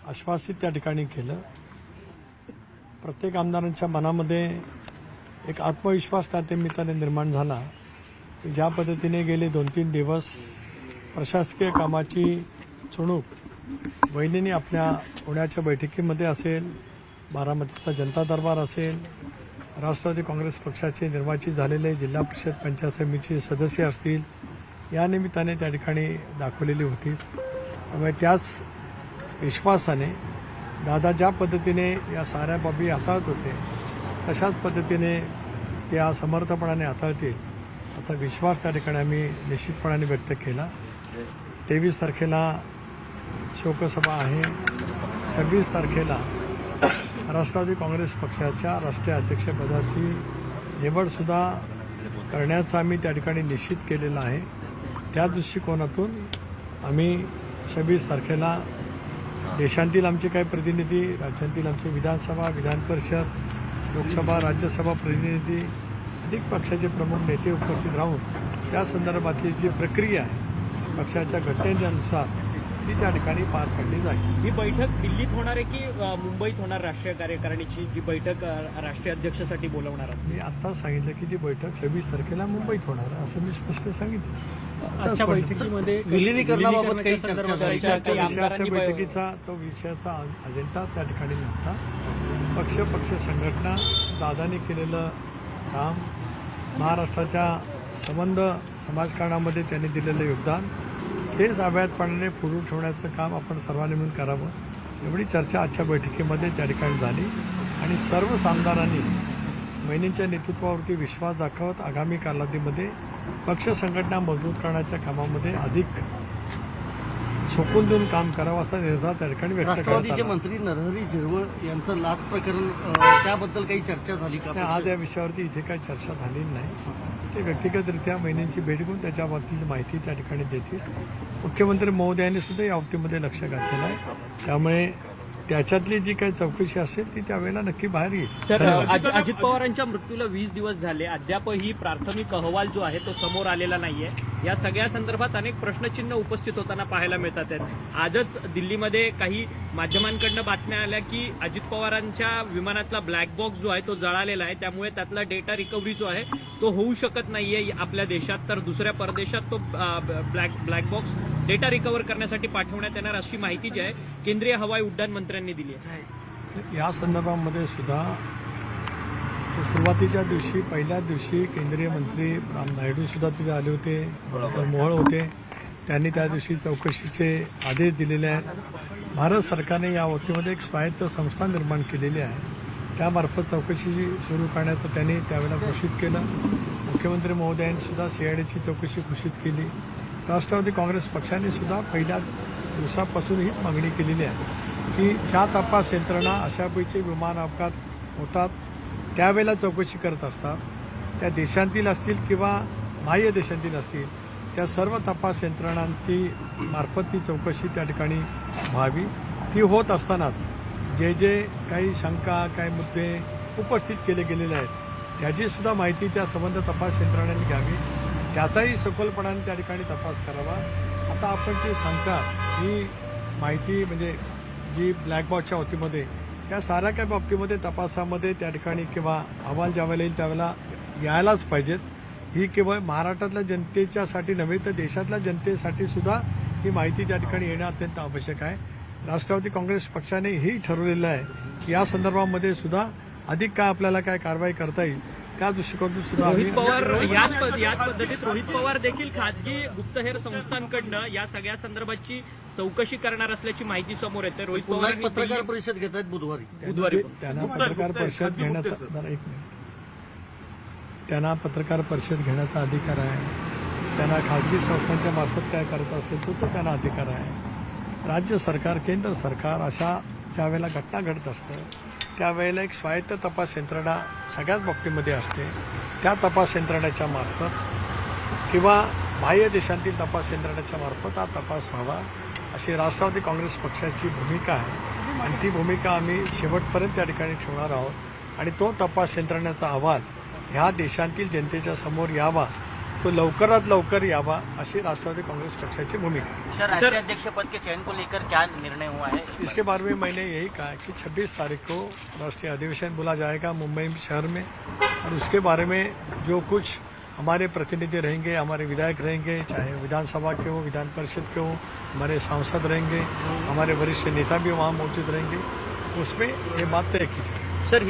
आश्वासित त्या ठिकाणी केलं. प्रत्येक आमदारांच्या मनामध्ये एक आत्मविश्वास त्या निमित्ताने निर्माण झाला की ज्या पद्धतीने गेले 2-3 दिवस प्रशासकीय कामाची चुणूक वहिनींनी आपल्या पुण्याच्या बैठकीमध्ये असेल, बारामतीचा जनता दरबार असेल, राष्ट्रवादी काँग्रेस पक्षाचे निर्वाचित झालेले जिल्हा परिषद पंचायत समितीचे सदस्य असतील, या निमित्ताने त्या ठिकाणी दाखवलेली होतीच. त्यामुळे त्याच विश्वासाने दादा ज्या पद्धतीने या साऱ्या बाबी हाताळत होते तशाच पद्धतीने त्या समर्थपणाने हाताळतील असा विश्वास त्या ठिकाणी आम्ही निश्चितपणाने व्यक्त केला. 23 तारखेला शोकसभा आहे. 26 तारखेला राष्ट्रवादी काँग्रेस पक्षाच्या राष्ट्रीय अध्यक्षपदाची निवडसुद्धा करण्याचा आम्ही त्या ठिकाणी निश्चित केलेला आहे. त्या दृष्टिकोनातून आम्ही 26 तारखेला देशांतील आमचे काही प्रतिनिधी, राज्यांतील आमचे विधानसभा, विधान परिषद, लोकसभा, राज्यसभा प्रतिनिधी, अनेक पक्षाचे प्रमुख नेते उपस्थित राहून त्या संदर्भातली जी प्रक्रिया आहे पक्षाच्या घटनेनुसार ती त्या ठिकाणी पार पडली जाईल. ही बैठक दिल्लीत होणार आहे की मुंबईत होणार? राष्ट्रीय कार्यकारिणीची जी बैठक राष्ट्रीय अध्यक्षासाठी बोलवणार आहे. मी आता सांगितलं की ती बैठक 26 तारखेला मुंबईत होणार आहे असं मी स्पष्ट सांगितलं. आजच्या बैठकीमध्ये विलिनीकरणाबाबत काही चर्चा झाली? आजच्या बैठकीचा तो विषयाचा अजेंडा त्या ठिकाणी नव्हता. पक्ष संघटना, दादानी केलेलं काम, महाराष्ट्राच्या संबंध समाजकारणामध्ये त्यांनी दिलेलं योगदान, तेच अव्याहतपणाने पुढे ठेवण्याचं काम आपण सर्वांनी मिळून करावं, एवढी चर्चा आजच्या बैठकीमध्ये त्या ठिकाणी झाली. आणि सर्व आमदारांनी वहिनींच्या नेतृत्वावरती विश्वास दाखवत आगामी कालावधीमध्ये पक्ष संघटना मजबूत करण्याच्या कामामध्ये अधिक झोकून देऊन काम करावं असा निर्धार त्या ठिकाणी व्यक्त करण्यात राष्ट्रवादीचे आला. मंत्री नरहरी झिरवळ यांचं लाच प्रकरण, त्याबद्दल काही चर्चा झाली का? आज या विषयावरती इथे काही चर्चा झालेली नाही. ते व्यक्तिगतरित्या महिन्यांची भेट घेऊन त्याच्याबाबतीची माहिती त्या ठिकाणी देतील. मुख्यमंत्री महोदयांनी सुद्धा या बाबतीमध्ये लक्ष घातलेलं आहे. त्यामुळे त्याच्यातली जी काही चौकशी असेल ती त्यावेळेला नक्की बाहेर येईल. सर, अजित पवारांच्या मृत्यूला 20 दिवस झाले, अद्यापही प्राथमिक अहवाल जो आहे तो समोर आलेला नाहीये. या सगळ्या संदर्भात अनेक प्रश्नचिन्ह उपस्थित होताना पाहायला मिळतात आहेत. आजच दिल्लीमध्ये काही माध्यमांकडनं बातम्या आल्या की अजित पवारांच्या विमानातला ब्लॅक बॉक्स जो आहे तो जळालेला आहे, त्यामुळे त्यातला डेटा रिकव्हरी जो आहे तो होऊ शकत नाहीये आपल्या देशात, तर दुसऱ्या परदेशात तो ब्लॅक बॉक्स डेटा रिकव्हर करण्यासाठी पाठवण्यात येणार अशी माहिती जी आहे केंद्रीय हवाई उड्डाण मंत्र्यांनी दिली आहे. या संदर्भामध्ये सुद्धा सुरुवातीच्या दिवशी, पहिल्या दिवशी केंद्रीय मंत्री राम नायडू सुद्धा तिथे आले होते, तर मोहोळ होते. त्यांनी त्या दिवशी चौकशीचे आदेश दिलेले आहेत. भारत सरकारने या बाबतीमध्ये एक स्वायत्त संस्था निर्माण केलेली आहे. त्यामार्फत चौकशी सुरू करण्याचं त्यांनी त्यावेळेला घोषित केलं. मुख्यमंत्री महोदयांनी सुद्धा सीआयडीची चौकशी घोषित केली. राष्ट्रवादी काँग्रेस पक्षाने सुद्धा पहिल्या दिवसापासून हीच मागणी केलेली आहे की ज्या तपास यंत्रणा अशापैकी विमान अपघात होतात त्यावेळेला चौकशी करत असतात, त्या देशांतील असतील किंवा बाह्य देशांतील असतील, त्या सर्व तपास यंत्रणांची मार्फत ती चौकशी त्या ठिकाणी व्हावी. ती होत असतानाच जे काही शंका, काही मुद्दे उपस्थित केले गेलेले आहेत त्याची सुद्धा माहिती त्या संबंध तपास यंत्रणांनी घ्यावी, त्याचाही सखोलपणाने त्या ठिकाणी तपास करावा. आता आपण जी सांगता ही माहिती म्हणजे जी ब्लॅक बॉक्सच्या बाबतीमध्ये, त्या साऱ्या काही बाबतीमध्ये तपासामध्ये त्या ठिकाणी किंवा अहवाल ज्यावेळेला येईल त्यावेळेला यायलाच पाहिजेत. ही केवळ महाराष्ट्रातल्या जनतेच्यासाठी नव्हे तर देशातल्या जनतेसाठी सुद्धा ही माहिती त्या ठिकाणी येणं अत्यंत आवश्यक आहे. राष्ट्रवादी काँग्रेस पक्षाने हे ठरवलेलं आहे की या संदर्भामध्ये सुद्धा अधिक काय आपल्याला काय कारवाई करता येईल त्या दृष्टिकोनातून सुद्धा रोहित पवार याच पद्धतीत रोहित पवार देखील खासगी गुप्तहेर संस्थांकडनं या सगळ्या संदर्भाची चौकशी करणार असल्याची माहिती समोर येते. रोहित पवार पत्रकार परिषद घेत आहेत बुधवारी. त्यांना पत्रकार परिषद घेण्याचा त्यांना पत्रकार परिषद घेण्याचा अधिकार आहे. त्यांना खासगी संस्थांच्या मार्फत काय करत असेल तो त्यांना अधिकार आहे. राज्य सरकार, केंद्र सरकार अशा ज्या वेळेला घटना घडत असतं त्यावेळेला एक स्वायत्त तपास यंत्रणा सगळ्याच बाबतीमध्ये असते. त्या तपास यंत्रणेच्या मार्फत किंवा बाह्य देशांतील तपास यंत्रणेच्या मार्फत हा तपास व्हावा अशी राष्ट्रवादी काँग्रेस पक्षाची भूमिका आहे. आणि ती भूमिका आम्ही शेवटपर्यंत त्या ठिकाणी ठेवणार आहोत. आणि तो तपास यंत्रणेचा अहवाल ह्या देशांतील जनतेच्या समोर यावा तो लवकरात लवकर यावा अशी राष्ट्रवादी कांग्रेस पक्षाची भूमिका है। सर राष्ट्रीय अध्यक्ष पद के चयन को लेकर क्या निर्णय हुआ है? इसके बारे में मैंने यही कहा कि 26 तारीख को राष्ट्रीय अधिवेशन बुला जाएगा मुंबई शहर में, और उसके बारे में जो कुछ हमारे प्रतिनिधि रहेंगे, हमारे विधायक रहेंगे, चाहे विधानसभा के हो, विधान परिषद के हो, हमारे सांसद रहेंगे, हमारे वरिष्ठ नेता भी वहाँ मौजूद रहेंगे, उसमें ये बात तय की जाएगी। सर